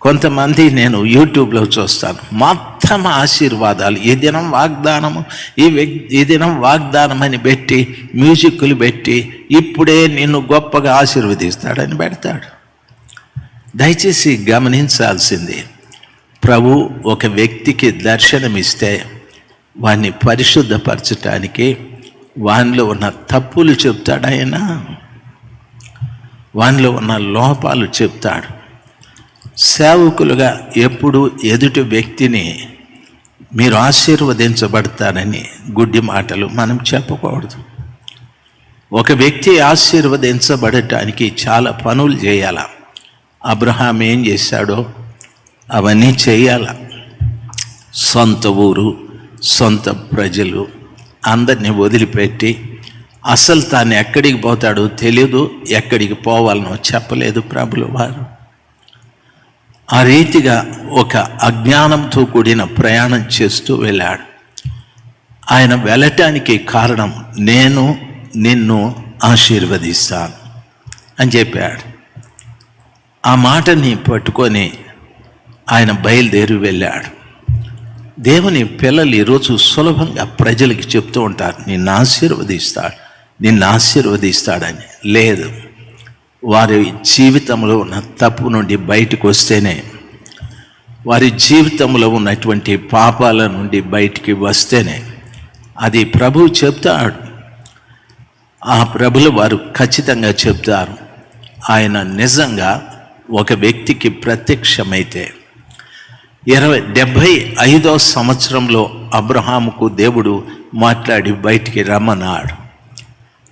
కొంతమంది నేను యూట్యూబ్లో చూస్తాను, మొత్తం ఆశీర్వాదాలు, ఈ దినం వాగ్దానము, ఈ దినం వాగ్దానం అని పెట్టి మ్యూజిక్లు పెట్టి ఇప్పుడే నిన్ను గొప్పగా ఆశీర్వదిస్తాడని పెడతాడు. దయచేసి గమనించాల్సింది, ప్రభు ఒక వ్యక్తికి దర్శనమిస్తే వాడిని పరిశుద్ధపరచటానికి వానిలో ఉన్న తప్పులు చెప్తాడు, ఆయన వానిలో ఉన్న లోపాలు చెప్తాడు. సేవకులుగా ఎప్పుడు ఎదుటి వ్యక్తిని మీరు ఆశీర్వదించబడతారని గుడ్డి మాటలు మనం చెప్పకూడదు. ఒక వ్యక్తి ఆశీర్వదించబడటానికి చాలా పనులు చేయాల. అబ్రహాం ఏం చేశాడో అవన్నీ చేయాల. సొంత ఊరు, సొంత ప్రజలు అందరినీ వదిలిపెట్టి, అసలు తాను ఎక్కడికి పోతాడో తెలియదు, ఎక్కడికి పోవాలనో చెప్పలేదు ప్రభుల వారు. ఆ రీతిగా ఒక అజ్ఞానంతో కూడిన ప్రయాణం చేస్తూ వెళ్ళాడు. ఆయన వెళ్ళటానికి కారణం, నేను నిన్ను ఆశీర్వదిస్తాను అని చెప్పాడు. ఆ మాటని పట్టుకొని ఆయన బయలుదేరి వెళ్ళాడు. దేవుని పిల్లలు ఈరోజు సులభంగా ప్రజలకి చెప్తూ ఉంటారు, నిన్ను ఆశీర్వదిస్తాడని. లేదు, వారి జీవితంలో ఉన్న తప్పు నుండి బయటకు వస్తేనే, వారి జీవితంలో ఉన్నటువంటి పాపాల నుండి బయటికి వస్తేనే అది ప్రభువు చెప్తాడు. ఆ ప్రభులు వారు ఖచ్చితంగా చెప్తారు. ఆయన నిజంగా ఒక వ్యక్తికి ప్రత్యక్షమైతే 75వ సంవత్సరంలో అబ్రహాముకు దేవుడు మాట్లాడి బయటికి రమ్మన్నాడు.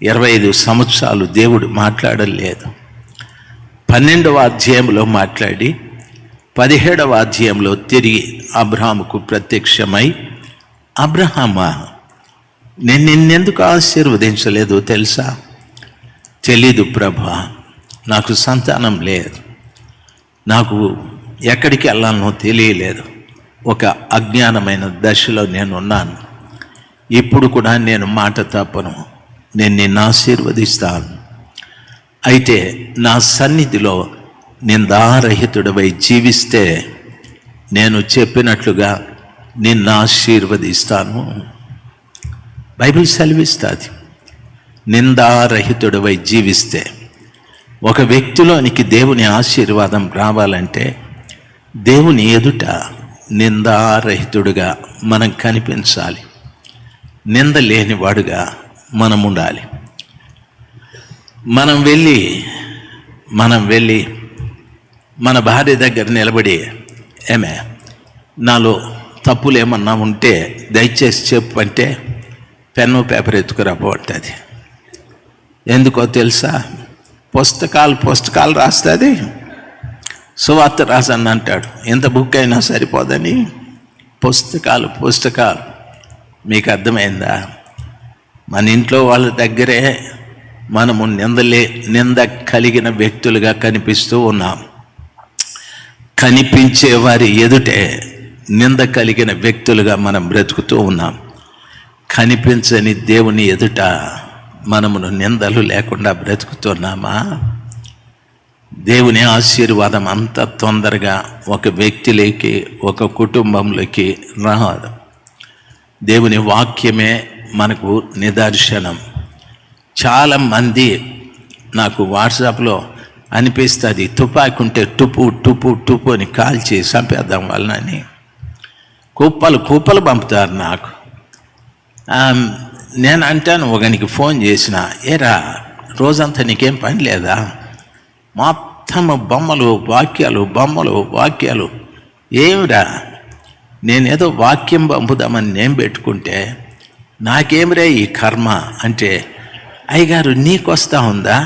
25 సంవత్సరాలు దేవుడు మాట్లాడలేదు. 12వ అధ్యాయంలో మాట్లాడి 17వ అధ్యాయంలో తిరిగి అబ్రహాముకు ప్రత్యక్షమై, అబ్రహామా, నేను నిన్నెందుకు ఆశీర్వదించలేదు తెలుసా? తెలీదు ప్రభా, నాకు సంతానం లేదు, నాకు ఎక్కడికి వెళ్ళాలనో తెలియలేదు, ఒక అజ్ఞానమైన దశలో నేనున్నాను. ఇప్పుడు కూడా నేను మాట తప్పను, నేను నిన్ను ఆశీర్వదిస్తాను. అయితే నా సన్నిధిలో నిందారహితుడవై జీవిస్తే నేను చెప్పినట్లుగా నిన్ను ఆశీర్వదిస్తాను. బైబిల్ సెలవిస్తుంది, నిందారహితుడవై జీవిస్తే. ఒక వ్యక్తిలోనికి దేవుని ఆశీర్వాదం రావాలంటే దేవుని ఎదుట నిందారహితుడుగా మనం కనిపించాలి, నింద లేనివాడుగా మనం ఉండాలి. మనం వెళ్ళి మన భార్య దగ్గర నిలబడి, ఏమే నాలో తప్పులు ఏమన్నా ఉంటే దయచేసి చెప్పు అంటే పెన్ను పేపర్ ఎత్తుకురాబోతుంది. ఎందుకో తెలుసా? పుస్తకాలు రాస్తుంది, సువార్త రాసని అంటాడు. ఎంత బుక్ అయినా సరిపోదని పుస్తకాలు. మీకు అర్థమైందా? మన ఇంట్లో వాళ్ళ దగ్గరే మనము నింద కలిగిన వ్యక్తులుగా కనిపిస్తూ ఉన్నాం. కనిపించే వారి ఎదుటే నింద కలిగిన వ్యక్తులుగా మనం బ్రతుకుతూ ఉన్నాం. కనిపించని దేవుని ఎదుట మనమును నిందలు లేకుండా బ్రతుకుతున్నామా? దేవుని ఆశీర్వాదం అంత తొందరగా ఒక వ్యక్తిలోకి, ఒక కుటుంబంలోకి రాదు. దేవుని వాక్యమే మనకు నిదర్శనం. చాలామంది నాకు వాట్సాప్లో అనిపిస్తుంది, తుపాకి ఉంటే టుపు అని కాల్చి చంపేద్దాం వాళ్ళని. కుప్పలు పంపుతారు నాకు. నేను అంటాను, ఒకనికి ఫోన్ చేసిన, ఏరా రోజంతా నీకేం పని లేదా? మొత్తం బొమ్మలు వాక్యాలు. ఏమిరా, నేనేదో వాక్యం పంపుదామని నేను పెట్టుకుంటే నాకేమిరా ఈ కర్మ అంటే, అయ్యగారు నీకు వస్తూ ఉందా?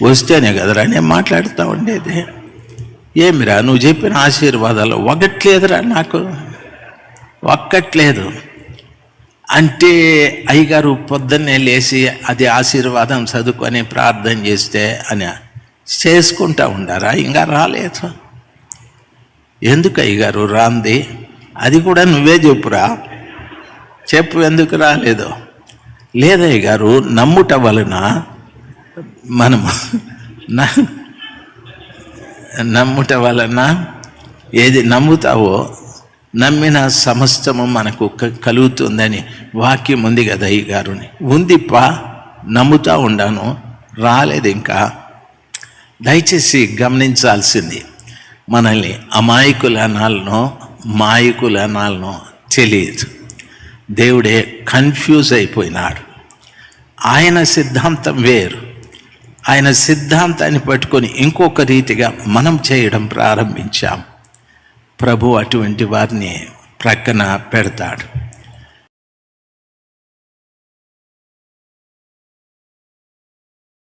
వస్తేనే కదరా నేను మాట్లాడుతూ ఉండేది. ఏమిరా నువ్వు చెప్పిన ఆశీర్వాదాలు ఒక్కట్లేదురా, నాకు ఒక్కట్లేదు అంటే, అయ్యగారు పొద్దున్నే లేచి అది ఆశీర్వాదం చదువుకొని ప్రార్థన చేస్తే అని చేసుకుంటా ఉండారా? ఇంకా రాలేదు. ఎందుకు అయ్యగారు రాంది? అది కూడా నువ్వే చెప్పురా, చెప్పు ఎందుకు రాలేదు? లేదయ్యగారు, నమ్ముట వలన మనము నమ్ముట వలన ఏది నమ్ముతావో నమ్మిన సమస్తము మనకు కలుగుతుందని వాక్యం ఉంది కదా ఈ గారుని. ఉందిప్పా, నమ్ముతా ఉండాను, రాలేదు ఇంకా. దయచేసి గమనించాల్సింది, మనల్ని అమాయకులు అనాలనో మాయకులు అనాలనో తెలియదు. దేవుడే కన్ఫ్యూజ్ అయిపోయినాడు. ఆయన సిద్ధాంతం వేరు. ఆయన సిద్ధాంతాన్ని పట్టుకొని ఇంకొక రీతిగా మనం చేయడం ప్రారంభించాం. ప్రభు అటువంటి వారిని ప్రక్కన పెడతాడు.